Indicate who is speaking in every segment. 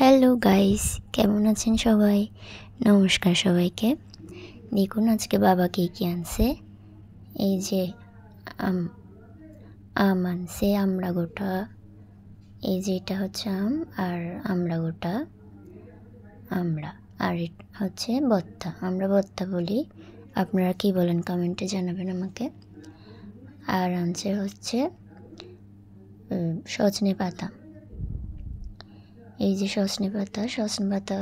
Speaker 1: Hello guys, কেমন আছেন সবাই? নমস্কার সবাইকে। দেখুন আজকে বাবা কি আনছে। এই যে আম আনছে, আমড়া গোটা। এই যে এটা হচ্ছে আম আর আমড়া গোটা, আমড়া। আর এটা হচ্ছে ভর্তা, আমরা ভর্তা বলি। আপনারা কি বলেন কমেন্টে জানাবেন আমাকে। আর আনছে হচ্ছে সজনে পাতা। এই যে সজনে পাতা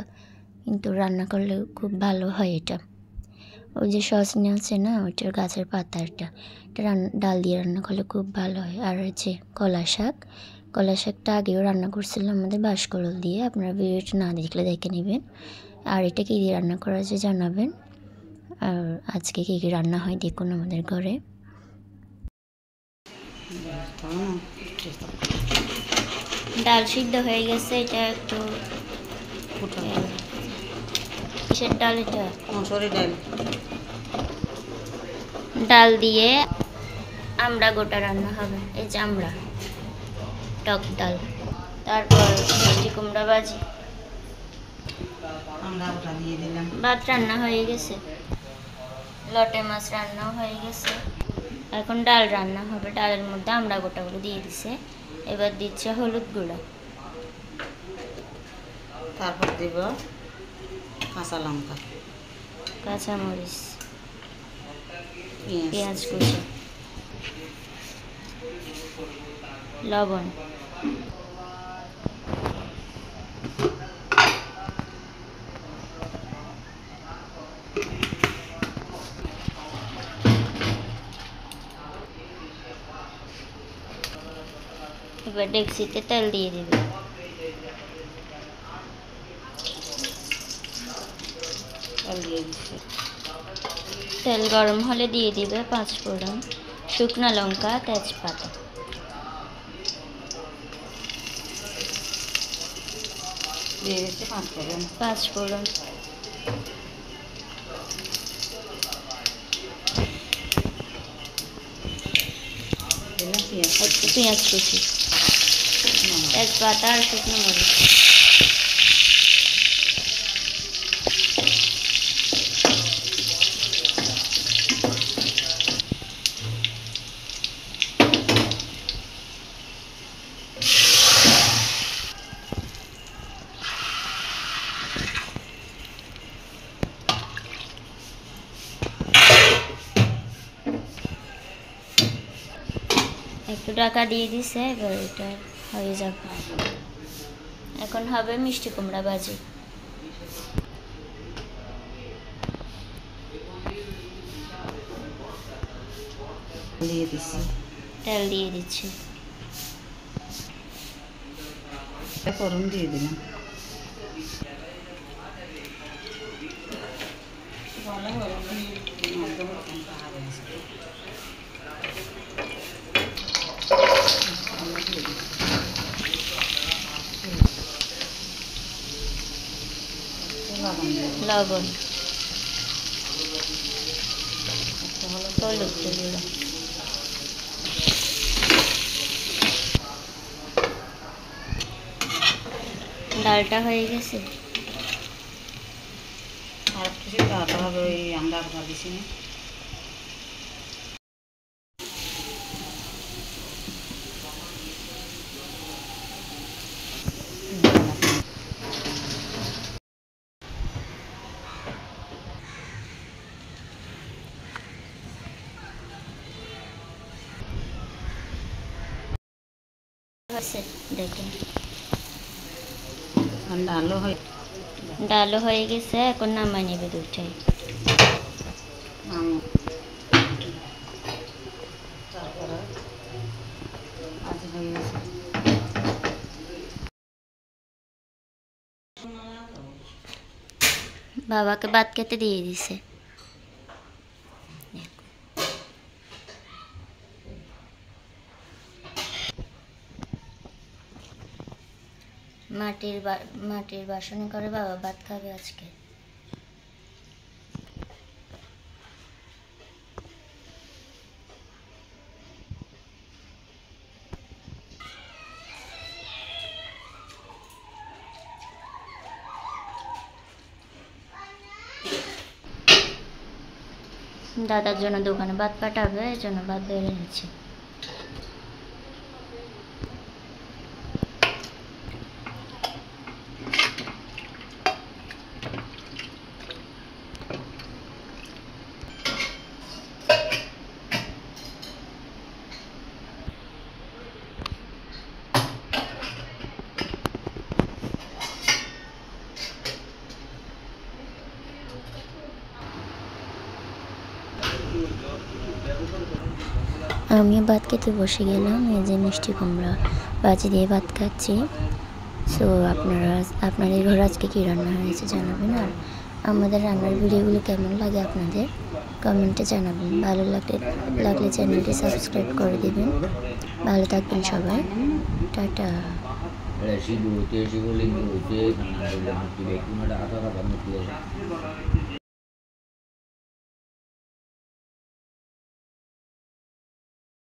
Speaker 1: কিন্তু রান্না করলে খুব ভালো হয়। এটা ওই যে সজনে আছে না, ওইটার গাছের পাতা, এটা ডাল দিয়ে রান্না করলে খুব ভালো হয়। আর হচ্ছে কলা শাকটা আগেও রান্না করছিলাম আমাদের বাঁশকলল দিয়ে, আপনারা ভিডিওটা না দেখলে দেখে নেবেন। আর এটা কী দিয়ে রান্না করা আছে জানাবেন। আর আজকে কী কী রান্না হয় দেখুন আমাদের ঘরে। ডাল সিদ্ধ হয়ে গেছে, এটা একটু কিসের ডাল? এটা মসুরি ডাল দিয়ে আমড়া গোটা রান্না হবে। এই যে আমড়া টক ডাল, তারপর মিষ্টি কুমড়া ভাজি, ভাত রান্না হয়ে গেছে, লটে মাছ রান্নাও হয়ে গেছে। এখন ডাল রান্না হবে, ডালের মধ্যে আমড়া গোটাগুলো দিয়ে দিছে। এবার দিচ্ছে হলুদ গুঁড়া,
Speaker 2: তারপর দিব কাঁচা লঙ্কা,
Speaker 1: কাঁচামরিচ, পেঁয়াজ কুচি, লবণ। এবার ডেকচিতে তেল দিয়ে দিবে। তেল গরম হলে দিয়ে দিবে 5 ফোড়ন, শুকনো লঙ্কা, তেজপাতা।
Speaker 2: দিয়ে দিচ্ছি
Speaker 1: 5 ফোড়ন, একটু পেঁয়াজ কুচি, তেজপাতা আর শুকনো মরিচ। একটু ঢাকা দিয়ে দিছে, এবার এটা হয়ে যাবে। এখন হবে মিষ্টি কুমড়া ভাজি। তেল দিয়ে দিচ্ছি,
Speaker 2: ফোড়ন দিয়ে দিলাম।
Speaker 1: লবণ, হলুদ গুঁড়ো, ডালটা হয়ে গেছে।
Speaker 2: আর কিছু দাঁড়াতে হবে, ওই আমরা দিছি না।
Speaker 1: দেখেন
Speaker 2: ডালও
Speaker 1: হয়ে গেছে, এখন নামাই নেবে দুটাই। বাবাকে ভাত খেতে দিয়ে দিছে। মাটির বাসনে করে বাবা ভাত খাবে আজকে। দাদার জন্য দোকানে ভাত পাঠাবে, এই জন্য ভাত বেড়ে নিচ্ছে। আমি ভাত খেতে বসে গেলাম। এই যে মিষ্টি কুমড়া ভাজি দিয়ে ভাত খাচ্ছি। সো আপনাদের ঘরে আজকে কী রান্না হয়েছে জানাবেন, আর আমাদের রান্নার ভিডিওগুলো কেমন লাগে আপনাদের কমেন্টে জানাবেন। ভালো লাগলে চ্যানেলটি সাবস্ক্রাইব করে দেবেন। ভালো থাকবেন সবাই, tata.
Speaker 3: Residu, tiada sih boleh, tiada, karena ada yang motivasi, ada apa-apa motivasi.